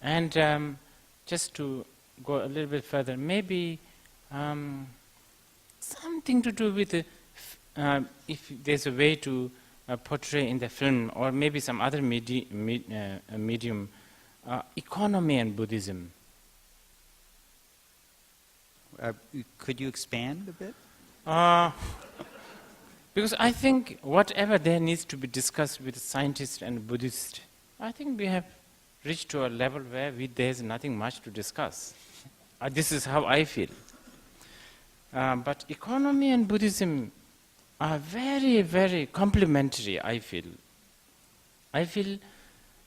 And just to go a little bit further, maybe something to do with if there's a way to portray in the film, or maybe some other medium, economy and Buddhism. Could you expand a bit? Because I think whatever there needs to be discussed with scientists and Buddhists, I think we have reached to a level where there's nothing much to discuss. This is how I feel. But economy and Buddhism are very, very complementary, I feel. I feel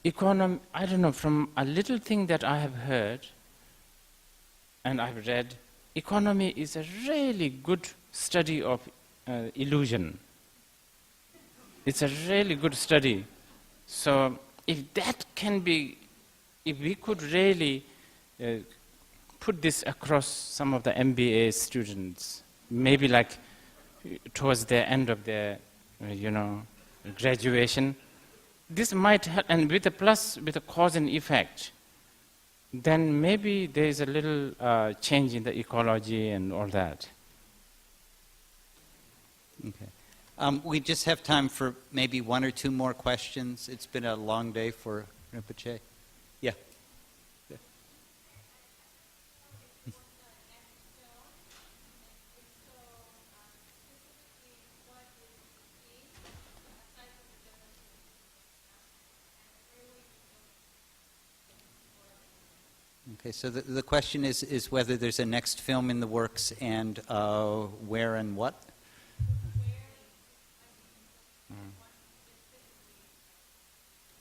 economy, I don't know, from a little thing that I have heard and I've read, economy is a really good study of illusion. It's a really good study. So if that can be, if we could really put this across some of the MBA students, maybe like towards the end of their, graduation, this might help, and with a plus, with a cause and effect, then maybe there is a little change in the ecology and all that. Okay. We just have time for maybe one or two more questions. It's been a long day for Rinpoche. Yeah. Okay, so the question is whether there's a next film in the works, and where and what?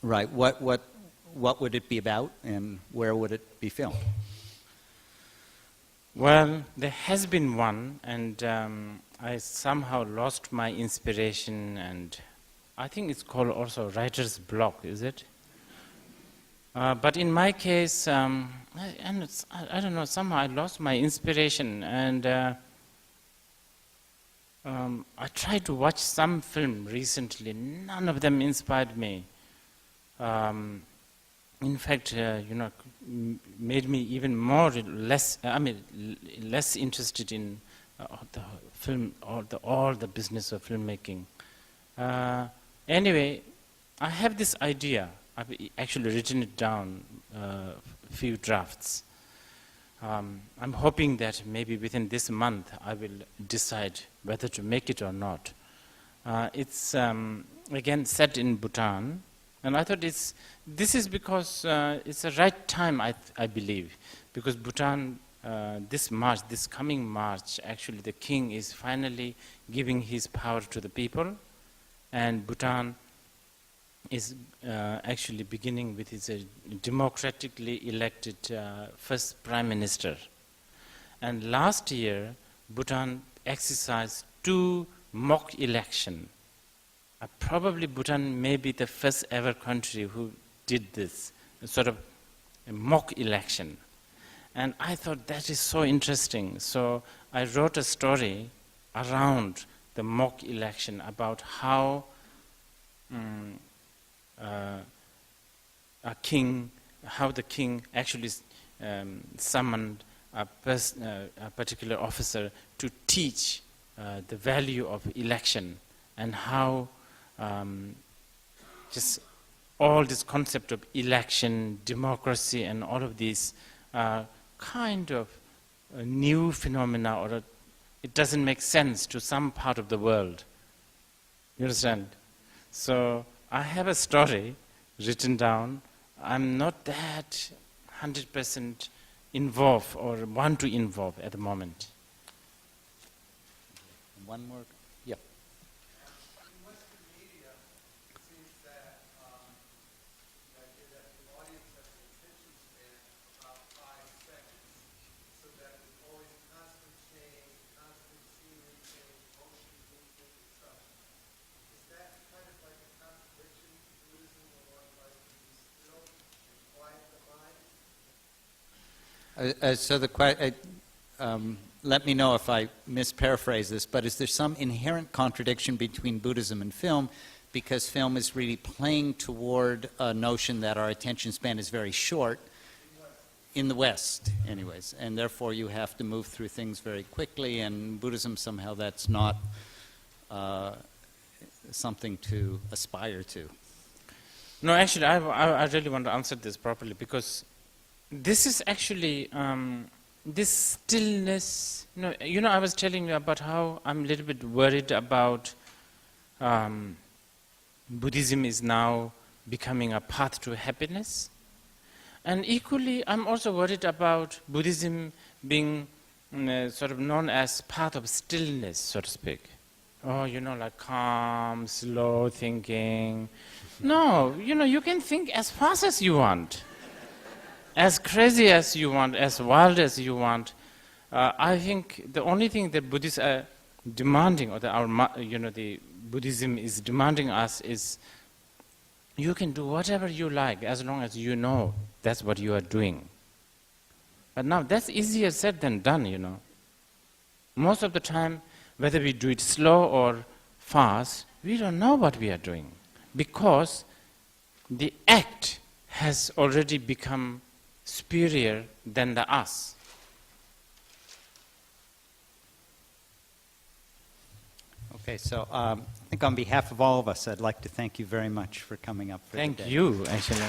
Right. What would it be about, and where would it be filmed? Well, there has been one, and I somehow lost my inspiration, and I think it's called also writer's block, is it? But in my case, I don't know, somehow I lost my inspiration, and I tried to watch some film recently. None of them inspired me. In fact, made me even less interested in the film or all the business of filmmaking. Anyway, I have this idea. I've actually written it down, a few drafts. I'm hoping that maybe within this month I will decide whether to make it or not. It's again set in Bhutan, and I thought this is because it's the right time, I believe, because Bhutan this coming March, actually the king is finally giving his power to the people, and Bhutan is actually beginning with his democratically elected first prime minister. And last year, Bhutan exercised 2 mock elections. Probably Bhutan may be the first ever country who did this, sort of a mock election. And I thought that is so interesting. So I wrote a story around the mock election about how the king actually summoned a particular officer to teach the value of election, and how just all this concept of election, democracy, and all of these kind of new phenomena, or it doesn't make sense to some part of the world. You understand? So I have a story written down. I'm not that 100% involved or want to involve at the moment. One more. Yeah. In Western media, it seems that the idea that the audience has an attention span of about 5 seconds, so that there's always constant change, constant scenery change, motion, movement, and such. Is that kind of like a contradiction to Buddhism, where one tries to be still and quiet the mind? Let me know if I misparaphrase this, but is there some inherent contradiction between Buddhism and film? Because film is really playing toward a notion that our attention span is very short, in the West, anyways, and therefore you have to move through things very quickly, and Buddhism somehow that's not something to aspire to. No, actually, I really want to answer this properly, because this is actually this stillness. I was telling you about how I'm a little bit worried about Buddhism is now becoming a path to happiness. And equally, I'm also worried about Buddhism being sort of known as path of stillness, so to speak. Oh, like calm, slow thinking. No, you can think as fast as you want, as crazy as you want, as wild as you want. I think the only thing that Buddhists are demanding, or the Buddhism is demanding us, is you can do whatever you like as long as you know that's what you are doing. But now that's easier said than done, Most of the time, whether we do it slow or fast, we don't know what we are doing, because the act has already become superior than the us. Okay, so I think on behalf of all of us, I'd like to thank you very much for coming up for Thank today. you, actually.